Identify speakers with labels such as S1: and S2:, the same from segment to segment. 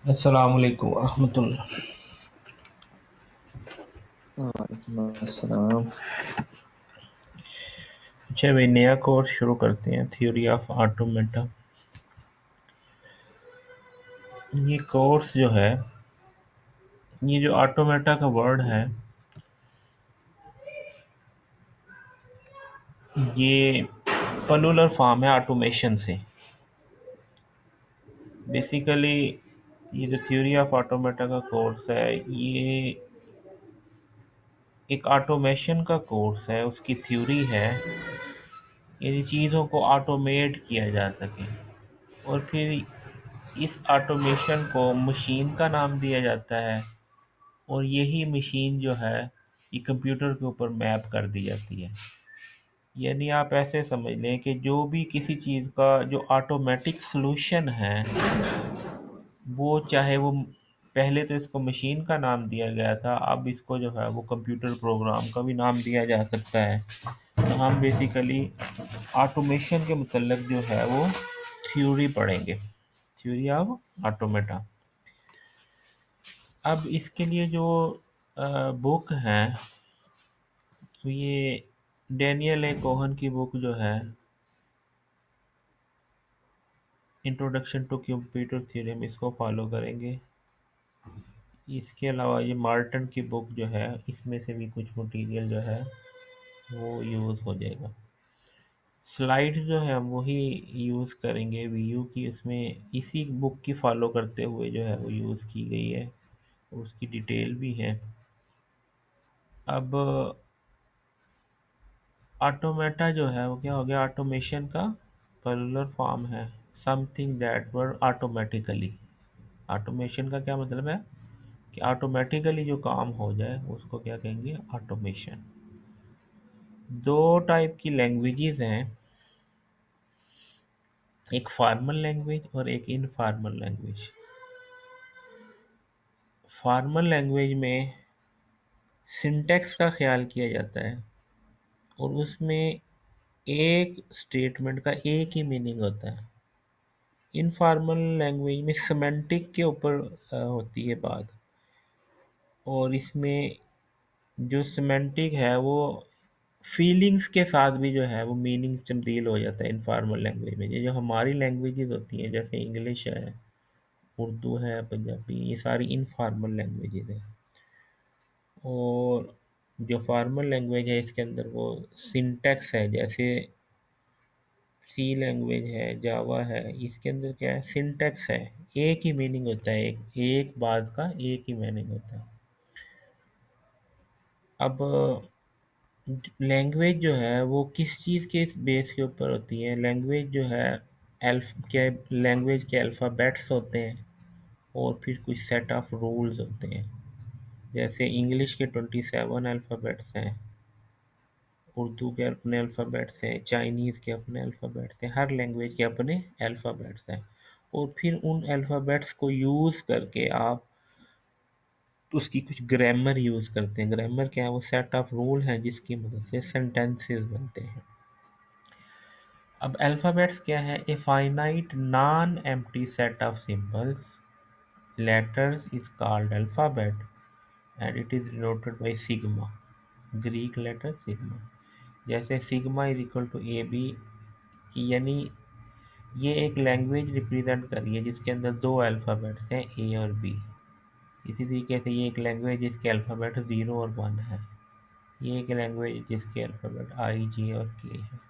S1: अस्सलाम वालेकुम रहमतुल्लाह।
S2: वालेकुम अस्सलाम।
S1: अच्छा भाई, नया कोर्स शुरू करते हैं, थ्योरी ऑफ ऑटोमेटा। ये कोर्स जो है, ये जो ऑटोमेटा का वर्ड है, ये प्लूरल फॉर्म है ऑटोमेशन से। बेसिकली ये जो थ्योरी ऑफ ऑटोमेटा का कोर्स है, ये एक ऑटोमेशन का कोर्स है, उसकी थ्योरी है, यानी चीज़ों को ऑटोमेट किया जा सके। और फिर इस ऑटोमेशन को मशीन का नाम दिया जाता है, और यही मशीन जो है ये कंप्यूटर के ऊपर मैप कर दी जाती है। यानी आप ऐसे समझ लें कि जो भी किसी चीज़ का जो ऑटोमेटिक सॉल्यूशन है, वो चाहे वो पहले तो इसको मशीन का नाम दिया गया था, अब इसको जो है वो कंप्यूटर प्रोग्राम का भी नाम दिया जा सकता है। तो हम बेसिकली ऑटोमेशन के मतलब जो है वो थ्योरी पढ़ेंगे, थ्योरी ऑफ ऑटोमेटा। अब इसके लिए जो बुक है, तो ये डैनियल ए कोहन की बुक जो है, इंट्रोडक्शन टू कंप्यूटर थ्योरी, हम इसको फॉलो करेंगे। इसके अलावा ये मार्टन की बुक जो है, इसमें से भी कुछ मटेरियल जो है वो यूज़ हो जाएगा। स्लाइड्स जो है हम वही यूज़ करेंगे वीयू की, इसमें इसी बुक की फॉलो करते हुए जो है वो यूज़ की गई है, उसकी डिटेल भी है। अब ऑटोमेटा जो है वो क्या हो गया, ऑटोमेशन का प्लूरल फॉर्म है, something that work automatically. Automation का क्या मतलब है कि ऑटोमेटिकली जो काम हो जाए उसको क्या कहेंगे, ऑटोमेशन। दो टाइप की लैंग्वेजेस हैं, एक फॉर्मल लैंग्वेज और एक इनफॉर्मल लैंग्वेज। फॉर्मल लैंग्वेज में सिंटैक्स का ख्याल किया जाता है, और उसमें एक स्टेटमेंट का एक ही मीनिंग होता है। इनफॉर्मल लैंग्वेज में सिमेंटिक के ऊपर होती है बात, और इसमें जो सिमेंटिक है वो फीलिंग्स के साथ भी जो है वो मीनिंग तब्दील हो जाता है इनफॉर्मल लैंग्वेज में। ये जो हमारी लैंग्वेजेस होती हैं, जैसे इंग्लिश है, उर्दू है, पंजाबी, ये सारी इनफॉर्मल लैंग्वेजेस हैं। और जो फॉर्मल लैंग्वेज है इसके अंदर वो सिंटैक्स है, जैसे सी लैंग्वेज है, जावा है, इसके अंदर क्या है, सिंटैक्स है। एक ही मीनिंग होता है, एक एक बात का एक ही मीनिंग होता है। अब लैंग्वेज जो है वो किस चीज़ के बेस के ऊपर होती है, लैंग्वेज जो है अल्फ के लैंग्वेज के अल्फ़ाबेट्स होते हैं, और फिर कुछ सेट ऑफ रूल्स होते हैं। जैसे इंग्लिश के 27 अल्फ़ाबेट्स हैं, उर्दू के अपने अल्फ़ाबेट्स हैं, चाइनीज़ के अपने अल्फ़ाबेट्स हैं, हर लैंग्वेज के अपने अल्फ़ाबेट्स हैं। और फिर उन अल्फ़ाबेट्स को यूज़ करके आप उसकी कुछ ग्रामर यूज़ करते हैं। ग्रामर क्या है, वो सेट ऑफ रूल हैं जिसकी मदद से सेंटेंसेस बनते हैं। अब अल्फ़ाबेट्स क्या है, a finite non empty set of symbols letters is called alphabet, and it is denoted by sigma, Greek letter sigma. जैसे sigma is equal to A B, यानी ये एक लैंग्वेज रिप्रेजेंट कर रही है जिसके अंदर दो अल्फ़ाबेट्स हैं, ए और बी। इसी तरीके से ये एक लैंग्वेज जिसके अल्फ़ाबेट 0 और 1 है। ये एक लैंग्वेज जिसके अल्फ़ाबेट आई, जे और के है।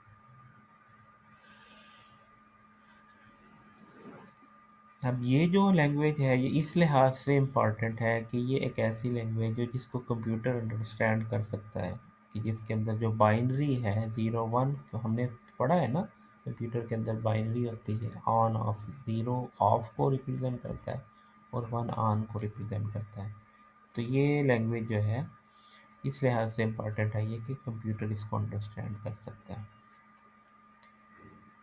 S1: अब ये जो लैंग्वेज है ये इस लिहाज से इम्पॉर्टेंट है कि ये एक ऐसी लैंग्वेज है जिसको कंप्यूटर अंडरस्टैंड कर सकता है, कि जिसके अंदर जो बाइनरी है, 0 1, जो हमने पढ़ा है ना, कंप्यूटर के अंदर बाइनरी होती है, ऑन ऑफ। 0 ऑफ को रिप्रेजेंट करता है और 1 ऑन को रिप्रेजेंट करता है। तो ये लैंग्वेज जो है इस लिहाज से इम्पॉर्टेंट है ये कि कंप्यूटर इसको अंडरस्टैंड कर सकता है।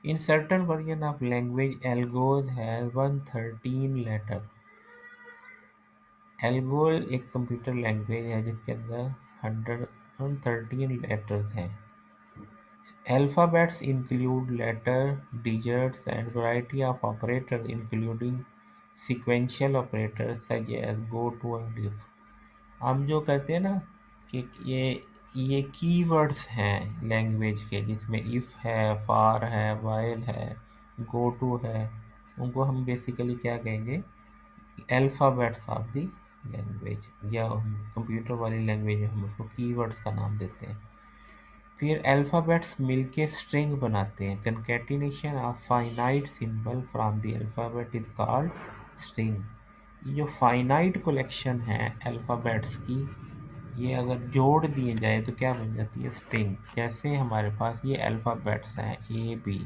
S1: In certain version of language, Algol has 113 letter। ALGOL एक कंप्यूटर लैंग्वेज है जिसके अंदर 113 लेटर्स हैं। Alphabets include letter, digits, and variety of operators including sequential operator such as go to and if. हम जो कहते हैं ना कि ये कीवर्ड्स हैं लैंग्वेज के, जिसमें इफ है, फार है, वाइल है, गो टू है, उनको हम बेसिकली क्या कहेंगे, अल्फ़ाबेट्स ऑफ द लैंग्वेज, या कंप्यूटर वाली लैंग्वेज में हम उसको कीवर्ड्स का नाम देते हैं। फिर अल्फ़ाबेट्स मिलके स्ट्रिंग बनाते हैं। Concatenation of finite symbol from the alphabet is called string. ये जो फाइनाइट कलेक्शन है अल्फ़ाबेट्स की, ये अगर जोड़ दिए जाए तो क्या बन जाती है, स्ट्रिंग। जैसे हमारे पास ये अल्फ़ाबेट्स हैं ए बी,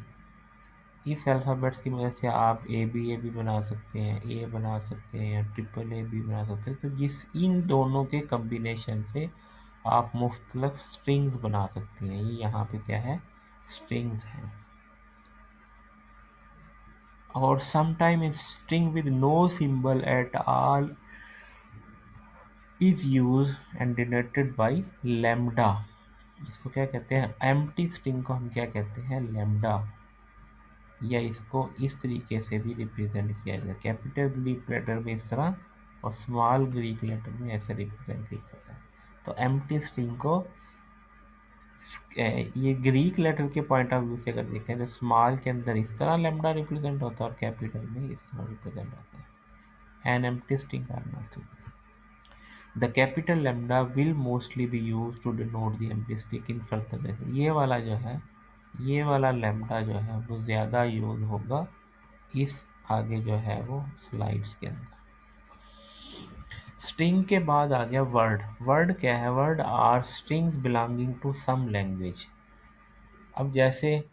S1: इस अल्फ़ाबेट्स की मदद से आप ए बी बना सकते हैं, ए बना सकते हैं, या ट्रिपल ए बी बना सकते हैं। तो जिस इन दोनों के कम्बिनेशन से आप मुख्तलिफ स्ट्रिंग्स बना सकते हैं। ये यहाँ पे क्या है, स्ट्रिंग्स हैं। और sometime string with no symbol at all is use and denoted by lambda. इसको क्या कहते हैं, एम्प्टी स्ट्रिंग को हम क्या कहते हैं, लैम्डा। या इसको इस तरीके से भी रिप्रेजेंट किया जाता है, कैपिटल ग्रीक लेटर में इस तरह, और स्मॉल ग्रीक लेटर में ऐसे रिप्रेजेंट किया जाता है। तो एम्प्टी स्ट्रिंग को ये ग्रीक लेटर के पॉइंट ऑफ व्यू से अगर देखें तो स्मॉल के अंदर इस तरह लैम्डा रिप्रेजेंट होता है और कैपिटल में इस तरह रिप्रेजेंट होता है। An empty string or not. The capital lambda will mostly be use to denote the empty string in further. ये वाला जो है, ये वाला लैम्डा जो है वो ज़्यादा यूज होगा इस आगे जो है वो स्लाइड्स के अंदर। स्ट्रिंग के बाद आ गया वर्ड। वर्ड क्या है, word are strings belonging to some language. अब जैसे,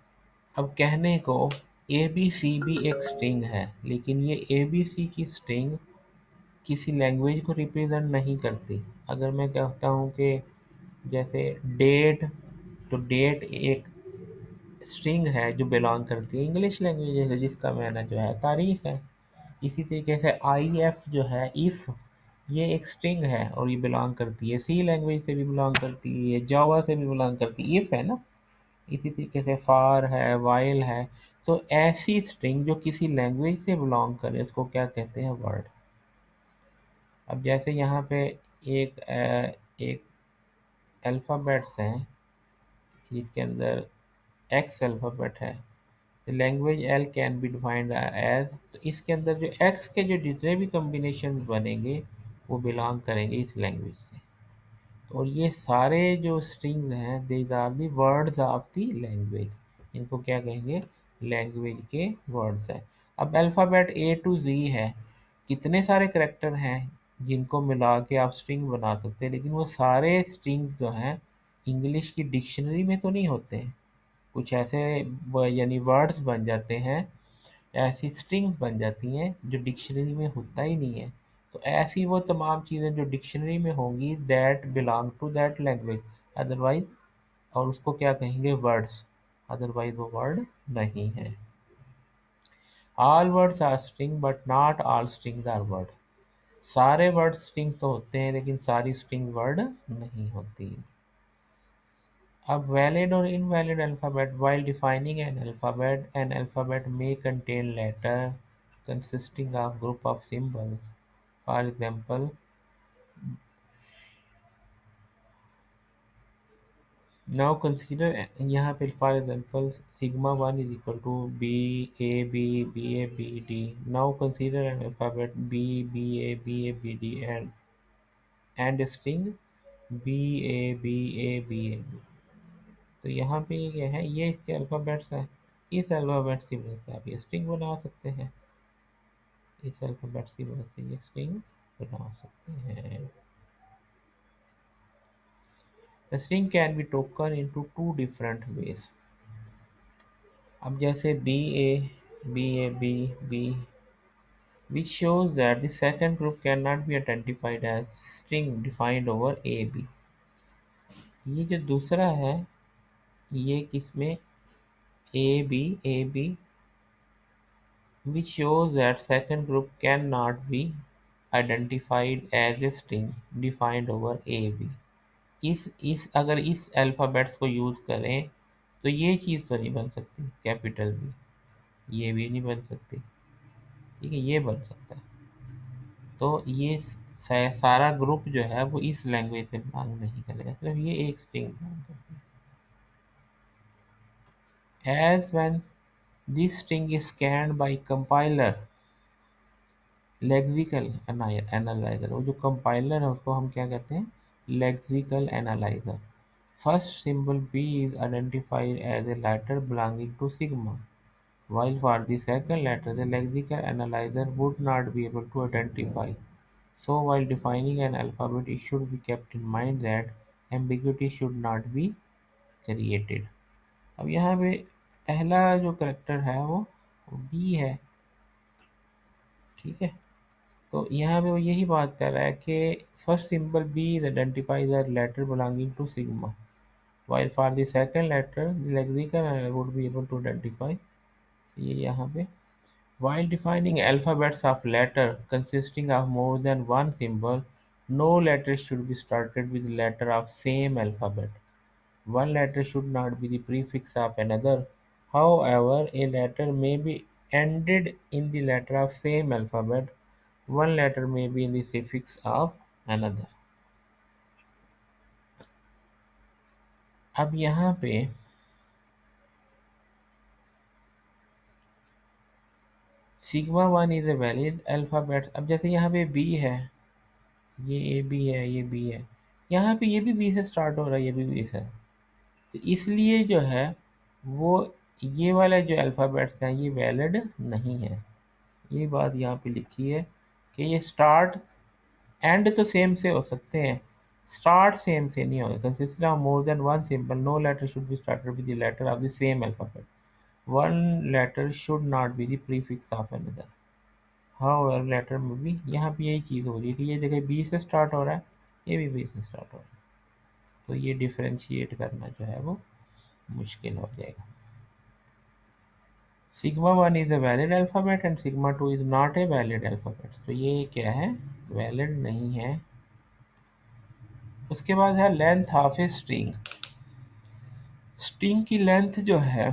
S1: अब कहने को ए बी सी भी एक स्ट्रिंग है, लेकिन ये ए बी सी की स्ट्रिंग किसी लैंग्वेज को रिप्रेजेंट नहीं करती। अगर मैं कहता हूँ कि जैसे डेट, तो डेट एक स्ट्रिंग है जो बिलोंग करती है इंग्लिश लैंग्वेज से, जिसका मैंने जो है तारीख है। इसी तरीके से आई एफ जो है, इफ़, ये एक स्ट्रिंग है और ये बिलोंग करती है सी लैंग्वेज से भी बिलोंग करती है, जावा से भी बिलोंग करती है, इफ़ है ना। इसी तरीके से फार है, वाइल है। तो ऐसी स्ट्रिंग जो किसी लैंग्वेज से बिलोंग करे उसको क्या कहते हैं, वर्ड। अब जैसे यहाँ पे एक अल्फ़ाबेट्स हैं जिसके अंदर एक्स अल्फ़ाबेट है। तो language L can be defined as, तो इसके अंदर जो एक्स के जो जितने भी कम्बिनेशन बनेंगे वो बिलोंग करेंगे इस लैंग्वेज से। और ये सारे जो स्ट्रिंग्स हैं these are the words of the language. इनको क्या कहेंगे, लैंग्वेज के वर्ड्स हैं। अब अल्फ़ाबेट ए टू जी है, कितने सारे करेक्टर हैं जिनको मिला के आप स्ट्रिंग बना सकते हैं, लेकिन वो सारे स्ट्रिंग्स जो हैं इंग्लिश की डिक्शनरी में तो नहीं होते हैं। कुछ ऐसे यानी वर्ड्स बन जाते हैं, ऐसी स्ट्रिंग्स बन जाती हैं जो डिक्शनरी में होता ही नहीं है। तो ऐसी वो तमाम चीज़ें जो डिक्शनरी में होंगी that belong to that language, otherwise, और उसको क्या कहेंगे, वर्ड्स, अदरवाइज वो वर्ड नहीं है। All words are string but not all strings are word. सारे वर्ड स्ट्रिंग तो होते हैं लेकिन सारी स्ट्रिंग वर्ड नहीं होती। अब valid or invalid alphabet. While defining an alphabet may contain letter consisting of group of symbols. For example, now consider यहाँ पे for example sigma 1 is equal to b a b b a b d. Now consider an alphabet b b a b a b d and a string b a b a b a b. तो यहाँ पे ये क्या है, ये इसके alphabets हैं। इस अल्फ़ाबेट्स की वजह से आप ये स्ट्रिंग बना सकते हैं। इस अल्फ़ाबेट्स की वजह से ये स्ट्रिंग बना सकते हैं। The string can be broken into two different ways. अब जैसे B which shows that the second group cannot be identified as string defined over a b. ये जो दूसरा है, ये किसमें, A B, which shows that second group cannot be identified as a string defined over a b. इस अगर इस alphabets को यूज़ करें तो ये चीज़ तो नहीं बन सकती कैपिटल भी, ये भी नहीं बन सकती, ठीक है, ये बन सकता है। तो ये सारा ग्रुप जो है वो इस लैंग्वेज से बिलोंग नहीं करेगा, सिर्फ ये एक स्ट्रिंग बिलोंग करती है। As when this string is scanned by compiler lexical analyser, वो जो कंपाइलर है उसको हम क्या कहते हैं, lexical analyser. First symbol B is identified as a letter belonging to sigma, while for the second letter the lexical analyzer would not be able to identify. So while defining an alphabet, it should be kept in mind that ambiguity should not be created. अब यहाँ पे पहला जो character है वो B है, ठीक है। तो यहाँ पे वो यही बात कर रहा है कि first symbol B is identifies as letter belonging to sigma, while for the second letter the lexical would be able to identify, ये यहाँ पे while defining alphabets of letter consisting of more than one symbol, no letter should be started with letter of same alphabet. One letter should not be the prefix of another. However, a letter may be ended in the letter of same alphabet. One letter may be in the suffix of another. अब यहाँ पे sigma one is a valid alphabet. अब जैसे यहाँ पे B है, ये A B है, ये बी है, यहाँ पे ये भी बी से स्टार्ट हो रहा है, ये भी बी से। तो इसलिए जो है वो ये वाला जो अल्फ़ाबेट्स हैं ये वैलिड नहीं है। ये बात यहाँ पे लिखी है कि ये स्टार्ट एंड तो सेम से हो सकते हैं, स्टार्ट सेम से नहीं होगा। Consistent of more than one symbol, no letter should be started with the letter of the same alphabet. One letter should not be the prefix of another. हाँ letter में भी यहाँ पे यही चीज़ हो रही है कि ये जगह बी से स्टार्ट हो रहा है, ये भी बी से स्टार्ट हो रहा है, तो ये डिफरेंशिएट करना जो है वो मुश्किल हो जाएगा। Sigma one is a valid alphabet and sigma two is not a valid alphabet, तो ये क्या है, वैलिड नहीं है। उसके बाद है length of a string. String की लेंथ जो है,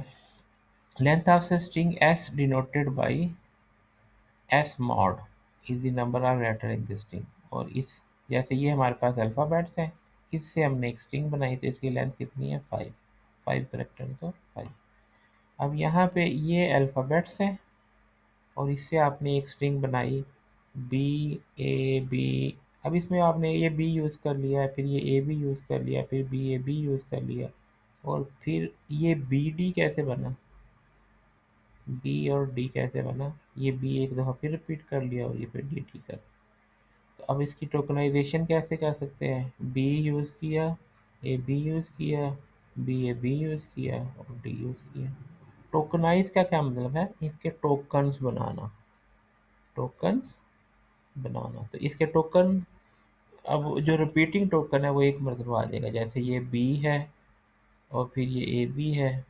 S1: length of a string S denoted by S mod is the number of letter in the string. और इस जैसे ये हमारे पास अल्फ़ाबेट्स हैं, इससे हमने एक स्ट्रिंग बनाई, तो इसकी लेंथ कितनी है, 5। 5 करेक्टर तो 5। अब यहाँ पे ये अल्फ़ाबेट्स हैं और इससे आपने एक स्ट्रिंग बनाई बी ए बी। अब इसमें आपने ये बी यूज़ कर लिया, फिर ये ए बी यूज़ कर लिया, फिर बी ए बी यूज़ कर लिया, और फिर ये बी डी कैसे बना, बी और डी कैसे बना, ये बी एक दफ़ा फिर रिपीट कर लिया और ये फिर डी डी कर। तो अब इसकी टोकनाइजेशन कैसे कर सकते हैं, बी यूज़ किया, ए बी यूज़ किया, बी ए बी यूज़ किया और डी यूज़ किया। टोकनाइज का क्या मतलब है, इसके टोकन्स बनाना, टोकन्स बनाना। तो इसके टोकन, अब जो रिपीटिंग टोकन है वो एक मरतबा आ जाएगा, जैसे ये बी है और फिर ये ए बी है,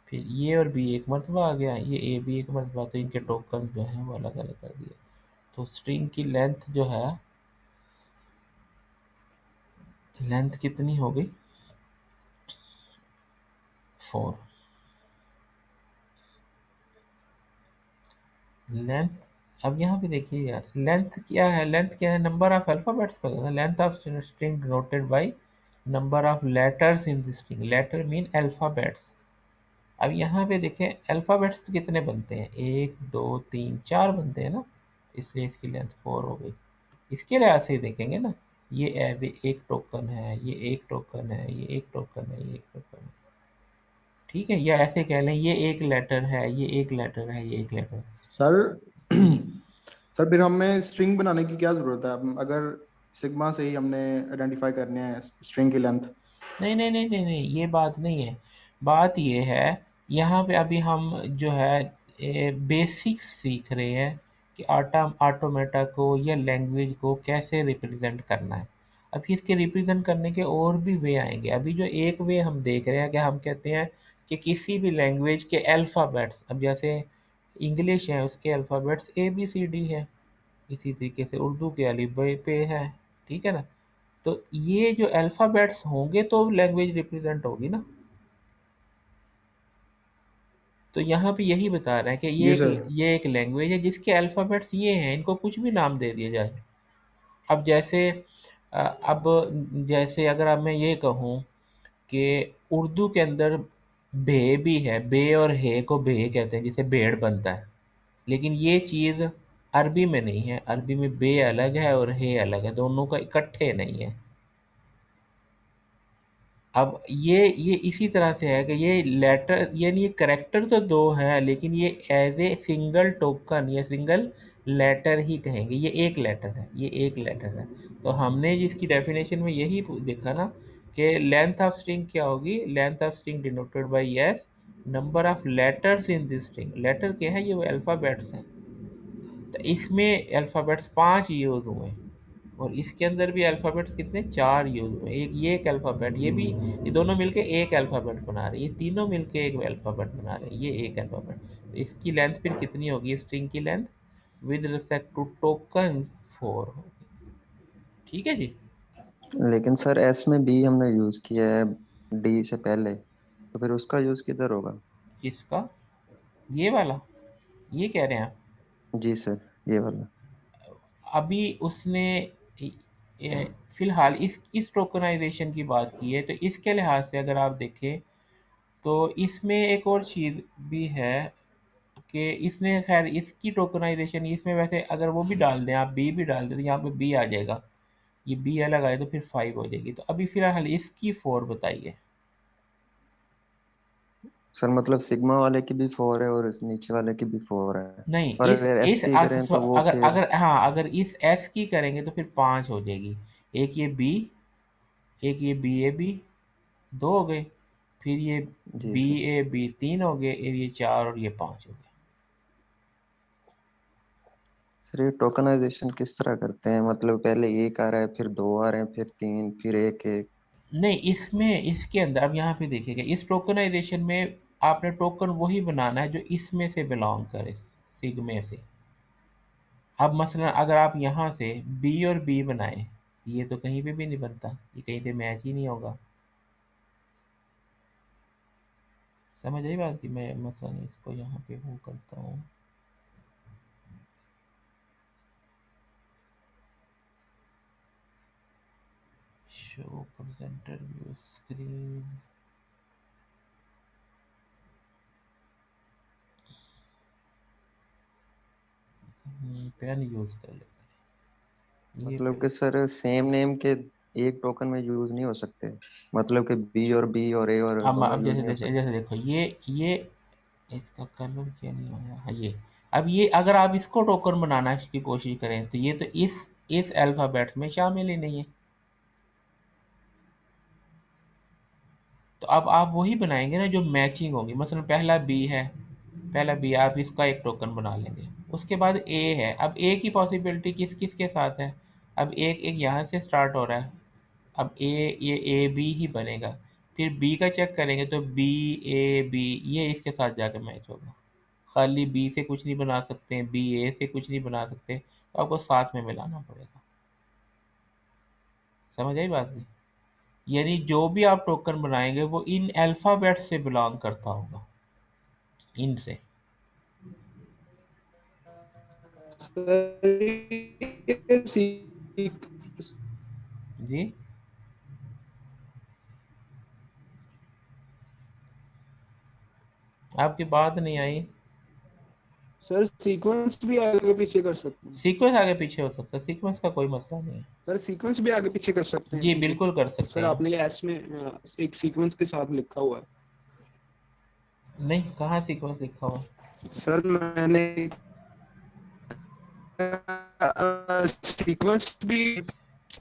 S1: फिर ये और बी एक मरतबा आ गया, ये ए बी एक मरतबा, तो इनके टोकन जो हैं वो अलग अलग कर दिए। तो स्ट्रिंग की लेंथ जो है, लेंथ कितनी हो गई, 4। लेंथ, अब यहाँ पे देखिए यार, लेंथ क्या है, लेंथ क्या है, नंबर ऑफ अल्फाबेट्स का, length of string denoted by number of letters in the string, letter mean alphabets. अब यहाँ पे देखें अल्फाबेट्स तो कितने बनते हैं, 1 2 3 4 बनते हैं ना, इसलिए इसकी लेंथ 4 हो गई। इसके लिहाज से ही देखेंगे ना, ये एज एक टोकन है, ये एक टोकन है, ये एक टोकन है, ये एक टोकन है, ठीक है। या ऐसे कह लें ये एक लेटर है, ये एक लेटर है, ये एक लेटर है।
S2: सर
S1: जी।
S2: सर फिर हमें स्ट्रिंग बनाने की क्या जरूरत है, अगर सिग्मा से ही हमने आइडेंटिफाई करने हैं स्ट्रिंग की लेंथ।
S1: नहीं नहीं नहीं नहीं नहीं, ये बात नहीं है। बात ये है, यहाँ पे अभी हम जो है बेसिक्स सीख रहे हैं कि ऑटोमेटा को या लैंग्वेज को कैसे रिप्रेजेंट करना है। अभी इसके रिप्रेजेंट करने के और भी वे आएंगे। अभी जो एक वे हम देख रहे हैं कि हम कहते हैं कि किसी भी लैंग्वेज के अल्फ़ाबेट्स, अब जैसे इंग्लिश है उसके alphabets A B C D है, इसी तरीके से उर्दू के अलिफ बे पे है, ठीक है ना। तो ये जो अल्फ़ाबेट्स होंगे तो लैंग्वेज रिप्रेजेंट होगी ना। तो यहाँ पे यही बता रहे हैं कि
S2: जी सर।
S1: ये एक लैंग्वेज है जिसके अल्फ़ाबेट्स ये हैं, इनको कुछ भी नाम दे दिया जाए। अब जैसे अब जैसे अगर अब मैं ये कहूँ कि उर्दू के अंदर बे भी है, बे और हे को बे कहते हैं, जिसे भेड़ बनता है, लेकिन ये चीज़ अरबी में नहीं है। अरबी में बे अलग है और हे अलग है, दोनों का इकट्ठे नहीं है। अब ये इसी तरह से है कि ये लेटर यानी ये करेक्टर तो दो हैं, लेकिन ये एज ए सिंगल टोकन या सिंगल लेटर ही कहेंगे। ये एक लेटर है, ये एक लेटर है। तो हमने जिसकी डेफिनेशन में यही देखा ना कि लेंथ ऑफ स्ट्रिंग क्या होगी, length of string denoted by S number of letters in this string. Letter क्या है, ये वो अल्फ़ाबेट्स हैं। तो इसमें अल्फ़ाबेट्स 5 यूज़ हुए हैं, और इसके अंदर भी अल्फ़ाबेट्स कितने, 4 यूज़ हुए। एक ये एक अल्फ़ाबेट, ये भी, ये दोनों मिलके एक अल्फ़ाबेट बना रहे हैं, ये तीनों मिलके एक अल्फ़ाबेट बना रहे हैं, ये एक अल्फ़ाबेट। तो इसकी लेंथ फिर कितनी होगी, स्ट्रिंग की length with respect to tokens 4 होगी। ठीक है जी।
S2: लेकिन सर एस में बी हमने यूज किया है डी से पहले, तो फिर उसका यूज किधर होगा?
S1: इसका, ये वाला, ये कह रहे हैं आप?
S2: जी सर, ये वाला।
S1: अभी उसने फिलहाल इस टोकनाइजेशन की बात की है, तो इसके लिहाज से अगर आप देखें तो इसमें एक और चीज़ भी है कि इसने, खैर इसकी टोकनाइजेशन इसमें वैसे अगर वो भी डाल दें, आप बी भी डाल दें, तो यहाँ पे बी आ जाएगा, ये बी अलग आए तो फिर 5 हो जाएगी। तो अभी फिलहाल इसकी 4 बताइए।
S2: सर मतलब सिग्मा वाले की भी 4 है और इस नीचे वाले की भी 4 है।
S1: नहीं,
S2: और अगर एस की करें तो वो
S1: अगर
S2: फिर।
S1: अगर हाँ, अगर इस एस की करेंगे तो फिर 5 हो जाएगी। एक ये बी, एक ये बी ए बी, 2 हो गए, फिर ये
S2: G
S1: B
S2: sir.
S1: A B 3 हो गए, और ये 4 और ये 5 हो गए।
S2: सर ये टोकनाइजेशन किस तरह करते हैं? मतलब पहले एक आ रहा है, फिर दो आ रहे हैं, फिर तीन, फिर एक एक।
S1: नहीं, इसमें इसके अंदर अब यहाँ पे देखिएगा, इस टोकनाइजेशन में आपने टोकन वही बनाना है जो इसमें से बिलोंग करे, सिग्मे से। अब मसलन अगर आप यहाँ से बी और बी बनाएं, ये तो कहीं पे भी नहीं बनता, ये कहीं पे मैच ही नहीं होगा। समझ आई बात कि मैं मसलन इसको यहाँ पे वो करता हूँ, show presenter view screen, pen use कर लेते हैं ये
S2: मतलब
S1: पे।
S2: कि सर सेम नेम के एक टोकन में यूज नहीं हो सकते? मतलब कि बी और ए और दोनों
S1: अब
S2: यूज
S1: जैसे
S2: नहीं हो
S1: जैसे जैसे
S2: सकते?
S1: देखो, ये इसका कलर क्या नहीं आया, हाँ ये। अब ये अगर आप इसको टोकन बनाना की कोशिश करें तो ये तो इस अल्फ़ाबेट्स में शामिल ही नहीं है। तो अब आप वही बनाएंगे ना जो मैचिंग होगी। मसलन पहला बी है, पहला बी, आप इसका एक टोकन बना लेंगे। उसके बाद ए है, अब ए की पॉसिबिलिटी किस किस के साथ है, अब एक एक यहाँ से स्टार्ट हो रहा है, अब ये ए बी ही बनेगा। फिर बी का चेक करेंगे तो बी ए बी, ये इसके साथ जाकर मैच होगा। खाली बी से कुछ नहीं बना सकते हैं, बी ए से कुछ नहीं बना सकते, तो आपको साथ में मिलाना पड़ेगा। समझ आई बात की? यानी जो भी आप टोकन बनाएंगे वो इन अल्फ़ाबेट से बिलोंग करता होगा, इनसे।
S2: सर ये
S1: जी। आपकी बात नहीं आई।
S2: सर सीक्वेंस भी आगे पीछे कर सकते हैं?
S1: सीक्वेंस आगे पीछे हो सकता है, सीक्वेंस का कोई मसला नहीं है।
S2: सर सीक्वेंस भी आगे पीछे कर सकते हैं
S1: जी
S2: कुछ?
S1: बिल्कुल कर सकते
S2: सर
S1: हैं।
S2: आपने एस में एक सीक्वेंस के साथ लिखा हुआ
S1: नहीं, कहाँ सीक्वेंस लिखा हुआ?
S2: है। सर मैंने सीक्वेंस भी।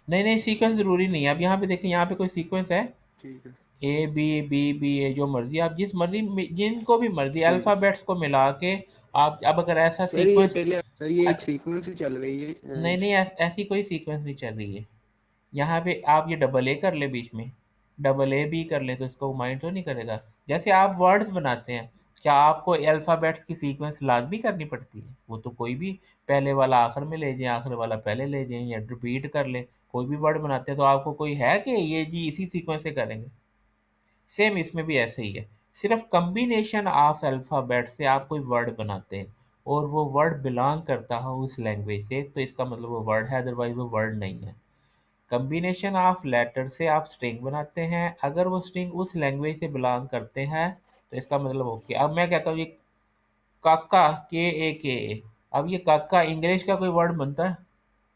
S1: नहीं नहीं, सीक्वेंस ज़रूरी नहीं है। अब यहाँ पे देखें, यहाँ पे कोई सीक्वेंस है,
S2: ठीक है।
S1: ए बी बी बी ए, जो मर्जी आप जिस मर्जी जिनको भी मर्जी
S2: ठीक है
S1: अल्फ़ाबेट्स को मिला के आप, अब अगर ऐसा
S2: सर, ये
S1: सीक्वेंस,
S2: पहले सर ये एक सीक्वेंस ही चल रही है
S1: नहीं नहीं, ऐसी कोई सीक्वेंस नहीं चल रही है। यहाँ पे आप ये डबल ए कर ले बीच में, डबल ए बी कर ले, तो इसको माइंड तो नहीं करेगा। जैसे आप वर्ड्स बनाते हैं, क्या आपको अल्फ़ाबेट्स की सीक्वेंस लाज़मी करनी पड़ती है? वो तो कोई भी पहले वाला आखिर में ले जाएँ, आखिर वाला पहले ले जाएँ, या रिपीट कर लें। कोई भी वर्ड बनाते हैं तो आपको कोई है कि ये जी इसी सीक्वेंस से करेंगे? सेम इसमें भी ऐसे ही है। सिर्फ़ कॉम्बिनेशन ऑफ अल्फ़ाबेट से आप कोई वर्ड बनाते हैं, और वो वर्ड बिलोंग करता हो उस लैंग्वेज से, तो इसका मतलब वो वर्ड है, अदरवाइज वो वर्ड नहीं है। कम्बिनेशन ऑफ लेटर से आप स्ट्रिंग बनाते हैं, अगर वो स्ट्रिंग उस लैंग्वेज से बिलोंग करते हैं तो इसका मतलब ओके। अब मैं कहता हूँ ये काका, के ए, अब ये काका इंग्लिश का कोई वर्ड बनता है?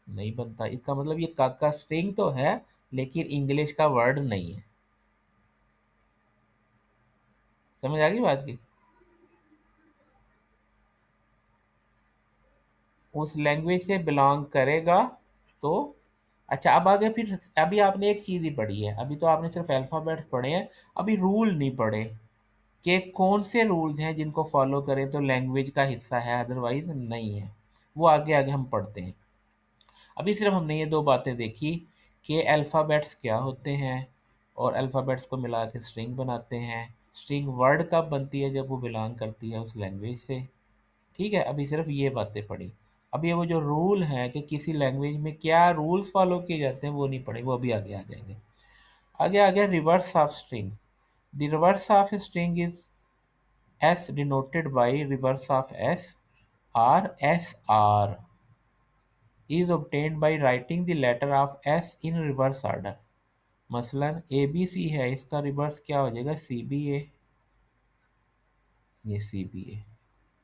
S1: नहीं बनता। इसका मतलब ये काका स्ट्रिंग तो है लेकिन इंग्लिश का वर्ड नहीं है। समझ आ गई बात की? उस लैंग्वेज से बिलोंग करेगा तो। अच्छा, अब आगे फिर अभी आपने एक चीज़ ही पढ़ी है, अभी तो आपने सिर्फ अल्फ़ाबेट्स पढ़े हैं, अभी रूल नहीं पढ़े कि कौन से रूल्स हैं जिनको फॉलो करें तो लैंग्वेज का हिस्सा है, अदरवाइज नहीं है। वो आगे आगे हम पढ़ते हैं। अभी सिर्फ हमने ये दो बातें देखी कि अल्फ़ाबेट्स क्या होते हैं और अल्फ़ाबेट्स को मिला के स्ट्रिंग बनाते हैं। स्ट्रिंग वर्ड कब बनती है? जब वो बिलोंग करती है उस लैंग्वेज से। ठीक है, अभी सिर्फ ये बातें पढ़ी। अब ये वो जो रूल है कि किसी लैंग्वेज में क्या रूल्स फॉलो किए जाते हैं वो नहीं पढ़े, वो अभी आगे आ जाएंगे। आगे आ गया reverse of string. The reverse of string is S denoted by reverse of S और S R is obtained by writing the letter of S in reverse order। मसलन ए बी सी है, इसका रिवर्स क्या हो जाएगा? सी बी ए, ये सी बी ए।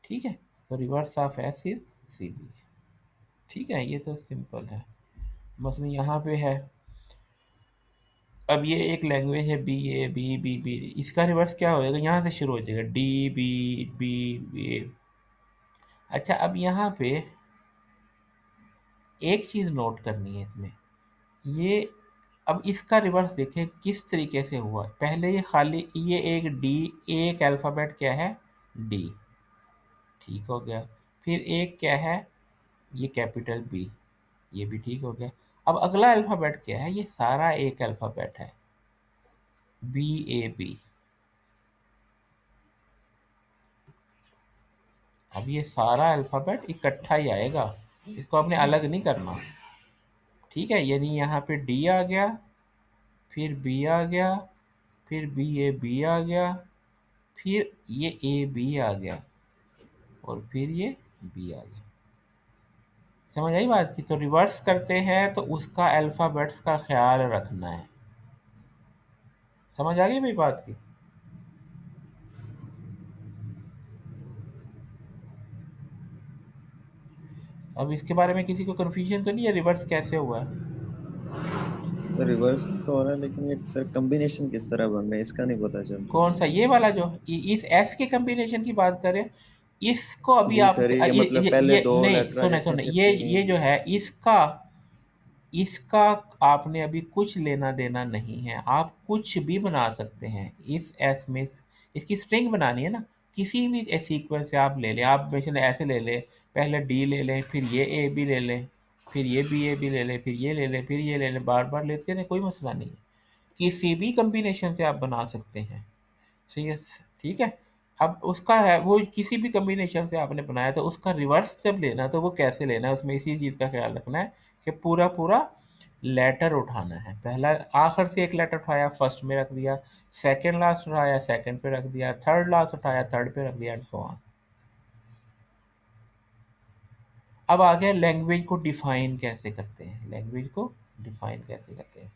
S1: ठीक है, तो reverse of S is C B A. ठीक है, ये तो सिंपल है। मसलन यहाँ पे है, अब ये एक लैंग्वेज है बी ए बी, इसका रिवर्स क्या हो जाएगा? यहाँ से शुरू हो जाएगा डी बी बी ए। अच्छा, अब यहाँ पे एक चीज़ नोट करनी है इसमें, ये अब इसका रिवर्स देखें किस तरीके से हुआ। पहले ये खाली ये एक डी, एक अल्फ़ाबेट क्या है? डी। ठीक हो गया। फिर एक क्या है? ये कैपिटल बी, ये भी ठीक हो गया। अब अगला अल्फ़ाबेट क्या है? ये सारा एक अल्फ़ाबेट है, बी ए बी। अब ये सारा अल्फ़ाबेट इकट्ठा ही आएगा, इसको आपने अलग नहीं करना। ठीक है, यानी यहाँ पे डी आ गया, फिर बी आ गया, फिर बी आ गया, फिर ये ए बी आ गया, और फिर ये बी आ गया। समझ आई बात की? तो रिवर्स करते हैं तो उसका अल्फ़ाबेट्स का ख्याल रखना है। समझ आ गई भाई बात की? अब इसके बारे में किसी को कन्फ्यूजन तो नहीं है रिवर्स कैसे हुआ है?
S3: रिवर्स तो हो रहा है, लेकिन ये सर कॉम्बिनेशन किस तरह बन रहा है इसका नहीं पता चल रहा।
S1: कौन सा? ये वाला जो इस एस के कम्बिनेशन की बात करें, इसको अभी
S3: जी
S1: आप
S3: सर, ये मतलब पहले
S1: ये
S3: दो
S1: नहीं,
S3: लेटर आ
S1: सुने
S3: जाते हैं
S1: सुने,
S3: फिर
S1: ये
S3: तीन।
S1: जो है इसका, इसका आपने अभी कुछ लेना देना नहीं है। आप कुछ भी बना सकते हैं इस एस में। इसकी स्ट्रिंग बनानी है ना, किसी भी सीक्वेंस से आप ले लें। आप बेशक ऐसे ले लें, पहले डी ले लें, फिर ये ए बी ले लें, फिर ये बी ए बी ले लें, फिर ये ले लें, फिर ये ले लें, बार बार लेते रहें, कोई मसला नहीं है। किसी भी कम्बिनेशन से आप बना सकते हैं। सही है, ठीक है। अब उसका है वो किसी भी कम्बिनेशन से आपने बनाया तो उसका रिवर्स जब लेना है तो वो कैसे लेना है, उसमें इसी चीज़ का ख्याल रखना है कि पूरा पूरा लेटर उठाना है। पहला आखिर से एक लेटर उठाया, फर्स्ट में रख दिया, सेकंड लास्ट उठाया, सेकंड पे रख दिया, थर्ड लास्ट उठाया, थर्ड पे रख दिया, एंड सो ऑन। अब आ गया लैंग्वेज को डिफाइन कैसे करते हैं। लैंग्वेज को डिफाइन कैसे करते हैं?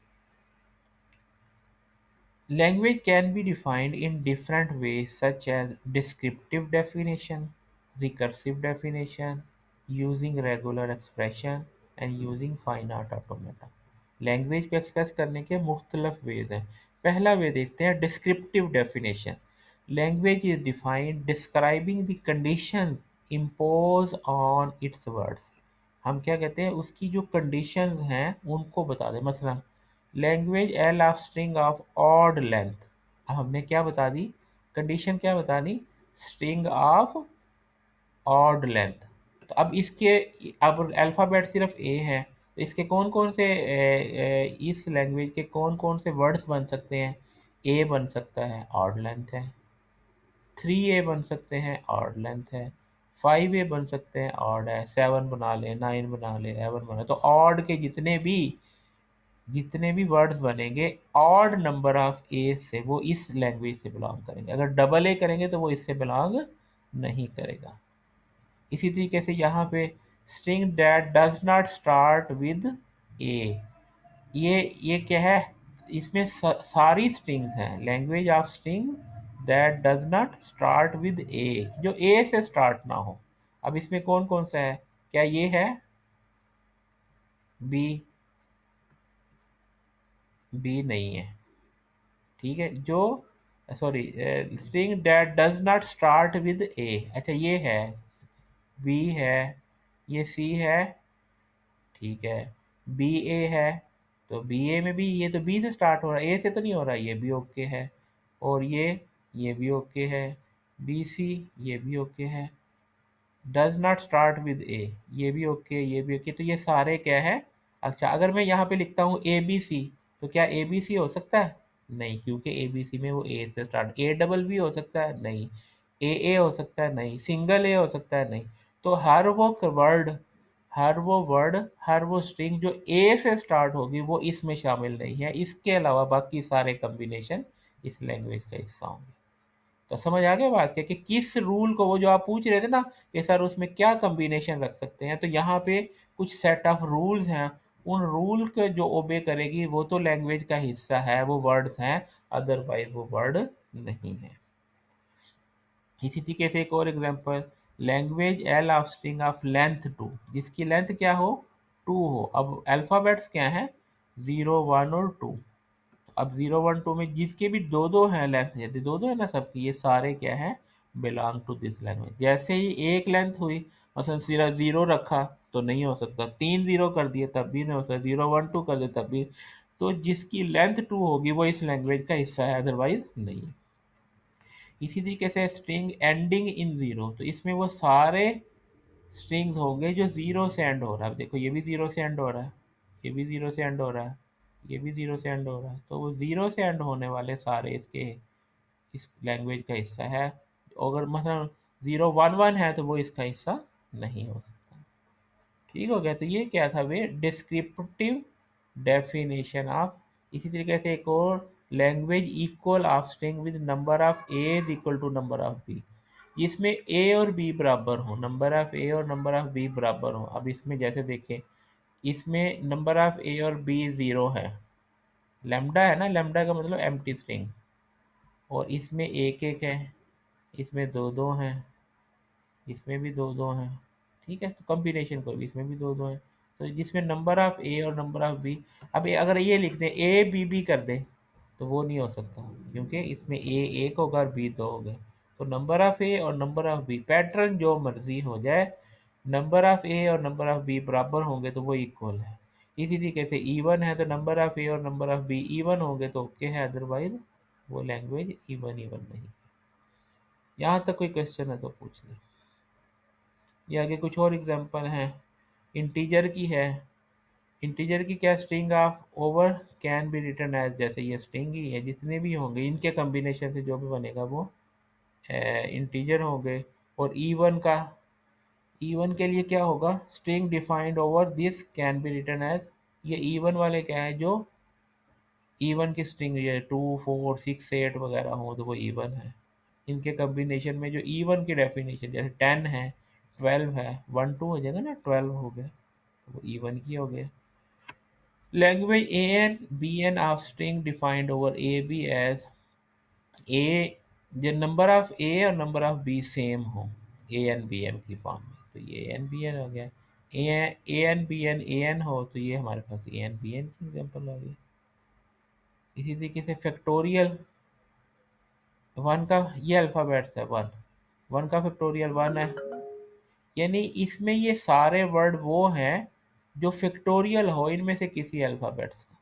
S1: Language can be defined in different ways such as descriptive definition, recursive definition, using regular expression and using finite automata। Language को एक्सप्रेस करने के मुख्तलिफ वेज हैं। पहला वे देखते हैं descriptive definition. Language is defined describing the condition impose on it's words. हम क्या कहते हैं, उसकी जो कंडीशंस हैं उनको बता दें। मसलन language L of string of odd length. अब हमने क्या बता दी? कंडीशन क्या बता दी? String of odd length. तो अब इसके, अब अल्फ़ाबेट सिर्फ ए है, तो इसके कौन कौन से इस लैंग्वेज के कौन कौन से वर्ड्स बन सकते हैं? ए बन सकता है, ऑड लेंथ है। 3A बन सकते हैं, ऑड लेंथ है। 5A बन सकते हैं, ऑड है। 7 बना लें, 9 बना लें, 11 बना लें। तो ऑड के जितने भी वर्ड्स बनेंगे ऑड नंबर ऑफ ए से, वो इस लैंग्वेज से बिलोंग करेंगे। अगर डबल ए करेंगे तो वो इससे बिलोंग नहीं करेगा। इसी तरीके से यहाँ पे string that does not start with A, ये क्या है, इसमें सारी स्ट्रिंग्स हैं, language of string that does not start with A, जो ए से स्टार्ट ना हो। अब इसमें कौन कौन सा है, क्या ये है, बी, बी नहीं है, ठीक है, जो sorry, string that does not start with A, अच्छा ये है, बी है, ये सी है, ठीक है, बी ए है, तो बी ए में भी ये तो बी से स्टार्ट हो रहा है, ए से तो नहीं हो रहा, ये भी ओके है, और ये भी ओके है, बी सी ये भी ओके है, does not start with A ये भी ओके, ये भी ओके, तो ये सारे क्या है। अच्छा अगर मैं यहाँ पे लिखता हूँ ए बी सी, तो क्या ए बी सी हो सकता है, नहीं, क्योंकि ए बी सी में वो ए से स्टार्ट, ए डबल बी हो सकता है, नहीं, ए हो सकता है, नहीं, सिंगल ए हो सकता है, नहीं, तो हर वो वर्ड हर वो स्ट्रिंग जो ए से स्टार्ट होगी वो इसमें शामिल नहीं है, इसके अलावा बाकी सारे कम्बिनेशन इस लैंग्वेज का हिस्सा होंगे। तो समझ आ गया बात क्या, कि किस रूल को, वो जो आप पूछ रहे थे ना कि सर उसमें क्या कम्बिनेशन रख सकते हैं, तो यहाँ पे कुछ सेट ऑफ रूल्स हैं, उन रूल के जो ओबे करेगी वो तो लैंग्वेज का हिस्सा है, वो वर्ड्स हैं, अदरवाइज वो वर्ड नहीं है। इसी तरीके से एक और example, language L of string of length 2, जिसकी लेंथ क्या हो, 2 हो। अब अल्फ़ाबेट्स क्या हैं, 0 1 और 2। अब 0 1 2 में जिसके भी दो दो हैं लेंथ, यदि दो दो है ना सबकी, ये सारे क्या है, बिलोंग टू दिस लैंग्वेज। जैसे ही एक लेंथ हुई, मसलन सिर्फ 0 रखा तो नहीं हो सकता, 3 0 कर दिए तब भी नहीं हो सकता, 0 1 2 कर दिए तब भी, तो जिसकी लेंथ 2 होगी वो इस लैंग्वेज का हिस्सा है, अदरवाइज नहीं। इसी तरीके से स्ट्रिंग एंडिंग इन 0, तो इसमें वो सारे स्ट्रिंग्स होंगे जो 0 से एंड हो रहा है। देखो ये भी 0 से एंड हो रहा है, ये भी 0 से एंड हो रहा है, ये भी 0 से एंड हो रहा है, तो वो 0 से एंड होने वाले सारे इसके इस लैंग्वेज का हिस्सा है। अगर मतलब 0 1 1 है तो वो इसका हिस्सा नहीं हो सकता। ठीक हो गया, तो ये क्या था, वे डिस्क्रिप्टिव डेफिनेशन ऑफ। इसी तरीके से एक और, language equal of string with number of A is equal to number of B, इसमें ए और बी बराबर हो, नंबर ऑफ ए और नंबर ऑफ बी बराबर हो। अब इसमें जैसे देखें, इसमें नंबर ऑफ ए और बी 0 है, लेमडा है ना, लेमडा का मतलब एम्प्टी स्ट्रिंग, और इसमें एक एक है, इसमें दो दो हैं, इसमें भी दो दो हैं, ठीक है, तो कॉम्बिनेशन को भी इसमें भी दो दो हैं, तो जिसमें नंबर ऑफ ए और नंबर ऑफ बी, अब अगर ये लिख दें ए बी बी कर दें तो वो नहीं हो सकता, क्योंकि इसमें ए एक होगा और बी दो हो गए, तो नंबर ऑफ ए और नंबर ऑफ बी, पैटर्न जो मर्जी हो जाए, नंबर ऑफ ए और नंबर ऑफ बी बराबर होंगे तो वो इक्वल है। इसी तरीके से इवन है तो नंबर ऑफ ए और नंबर ऑफ बी इवन होंगे तो ओके है, अदरवाइज वो लैंग्वेज इवन इवन नहीं। यहाँ तक कोई क्वेश्चन है तो पूछ लें। ये आगे कुछ और एग्जांपल हैं, इंटीजर की है, इंटीजर की क्या, string of over can be written as, जैसे ये स्ट्रिंग ही है, जितने भी होंगे इनके कम्बिनेशन से जो भी बनेगा वो इंटीजर होंगे। और इवन का, इवन के लिए क्या होगा, string defined over this can be written as, ये इवन वाले क्या है, जो इवन की स्ट्रिंग, ये 2 4 6 8 वगैरह हो तो वो इवन है। इनके कम्बिनेशन में जो इवन की डेफिनेशन, जैसे 10 है, 12 है, 1 2 हो जाएगा ना, 12 हो गया, तो वो इवन की हो गया। Language A N B N of string defined over A B as, A जो नंबर ऑफ ए और नंबर ऑफ बी सेम हो, ए एन बी एन की फॉर्म में, तो ये ए एन बी एन हो गया। A N B N A N हो तो ये हमारे पास ए एन बी एन की एग्जाम्पल आ गई। इसी तरीके से फैक्टोरियल, वन का ये अल्फ़ाबेट्स है, वन, वन का फैक्टोरियल 1 है, यानी इसमें ये सारे वर्ड वो हैं जो फैक्टोरियल हो इनमें से किसी अल्फ़ाबेट्स का,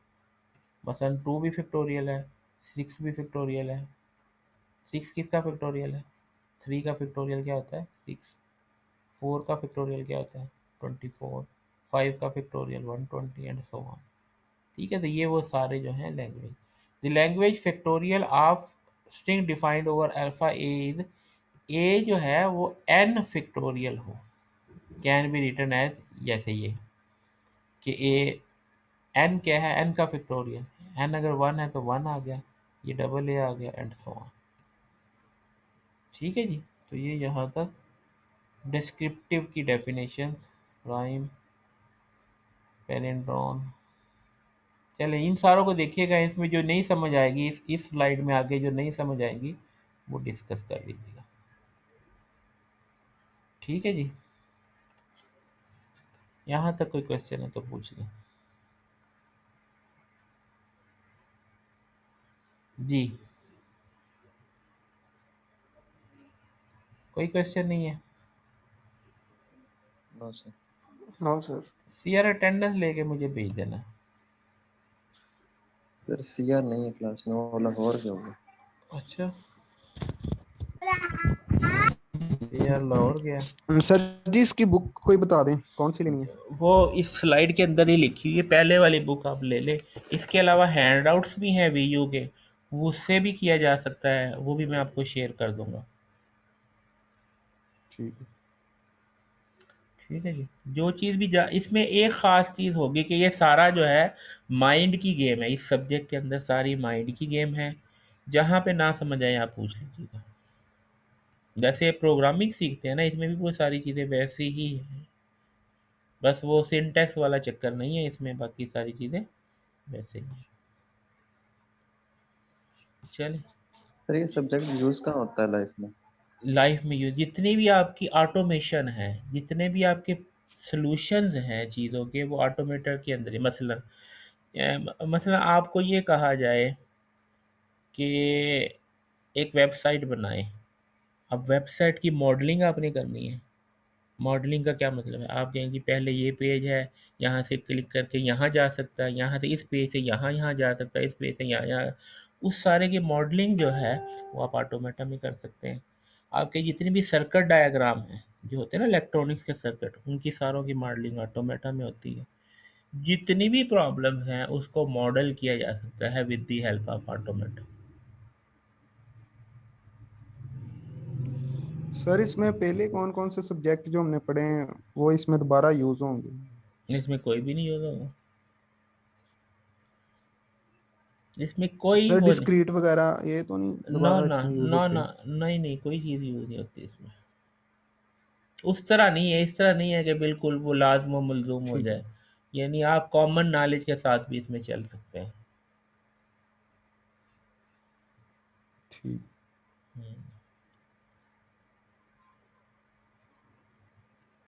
S1: मसलन 2 भी फैक्टोरियल है, 6 भी फैक्टोरियल है, 6 किसका फैक्टोरियल है, 3 का फैक्टोरियल क्या होता है 6, 4 का फैक्टोरियल क्या होता है 24, 5 का फैक्टोरियल 120 एंड सो ऑन। ठीक है, तो ये वो सारे जो हैं language, the language factorial of string defined over alpha A is, A जो है वो एन फैक्टोरियल हो, कैन बी रिटन एज, जैसे ये कि ए एन क्या है, एन का फैक्टोरियल, एन अगर 1 है तो 1 आ गया, ये डबल ए आ गया एंड सो ऑन। ठीक है जी, तो ये यहाँ तक डिस्क्रिप्टिव की डेफिनेशंस, राइम, पैलिंड्रोम। चले इन सारों को देखिएगा, इसमें जो नहीं समझ आएगी इस स्लाइड में आगे जो नहीं समझ आएगी वो डिस्कस कर लीजिएगा। ठीक है जी, यहाँ तक कोई क्वेश्चन है तो पूछ लें जी। कोई क्वेश्चन नहीं है?
S3: No sir.
S2: हाँ सर।
S1: सीआर अटेंडेंस लेके मुझे भेज देना।
S3: सर सीआर नहीं है क्लास में, वो लाहौर गया होगा।
S1: अच्छा, सीआर लाहौर गया।
S2: सर जी इसकी बुक कोई बता दें कौन सी लेनी है?
S1: वो इस स्लाइड के अंदर ही लिखी हुई है, पहले वाली बुक आप ले लें। इसके अलावा हैंडआउट्स भी हैं वीयू के, वो उससे भी किया जा सकता है, वो भी मैं आपको शेयर कर दूंगा।
S2: ठीक है।
S1: ठीक है जी। जो चीज़ भी इसमें एक ख़ास चीज़ होगी कि ये सारा जो है माइंड की गेम है, इस सब्जेक्ट के अंदर सारी माइंड की गेम है। जहाँ पे ना समझ आए आप पूछ लीजिएगा। जैसे प्रोग्रामिंग सीखते हैं ना, इसमें भी वो सारी चीज़ें वैसी ही हैं, बस वो सिंटैक्स वाला चक्कर नहीं है इसमें, बाकी सारी चीज़ें वैसे ही हैं। चलिए,
S3: सर ये सब्जेक्ट यूज कहाँ होता है लाइफ में?
S1: लाइफ में यूज जितनी भी आपकी ऑटोमेशन है, जितने भी आपके सॉल्यूशंस हैं चीज़ों के, वो ऑटोमेटर के अंदर है। मसलन आपको ये कहा जाए कि एक वेबसाइट बनाएं। अब वेबसाइट की मॉडलिंग आपने करनी है। मॉडलिंग का क्या मतलब है? आप कहेंगे पहले ये पेज है, यहाँ से क्लिक करके यहाँ जा सकता है, यहाँ से इस पेज से यहाँ यहाँ जा सकता है, इस पेज से यहाँ यहाँ, उस सारे की मॉडलिंग जो है वो आप ऑटोमेटा में कर सकते हैं। आपके जितने भी सर्किट डायग्राम हैं जो होते हैं ना इलेक्ट्रॉनिक्स के सर्किट, उनकी सारों की मॉडलिंग ऑटोमेटा में होती है। जितनी भी प्रॉब्लम हैं उसको मॉडल किया जा सकता है with the help of automata.
S2: Sir इसमें पहले कौन कौन से सब्जेक्ट जो हमने पढ़े हैं वो इसमें दोबारा यूज होंगे?
S1: इसमें कोई भी नहीं होगा, इसमें कोई
S2: सर
S1: वो नहीं।
S2: डिस्क्रीट वगैरह ये तो नहीं
S1: ना
S2: दोबारा
S1: ना
S2: इसमें यूज
S1: ना
S2: होते?
S1: ना, नहीं नहीं, कोई चीज़ यूज़ नहीं होती इसमें। उस तरह नहीं है, इस तरह नहीं है कि बिल्कुल वो लाज़िम व मलज़ूम हो
S2: ठीक है।
S1: जाए। यानी आप कॉमन नॉलेज के साथ भी इसमें चल सकते हैं।
S2: ठीक।
S1: हुँ।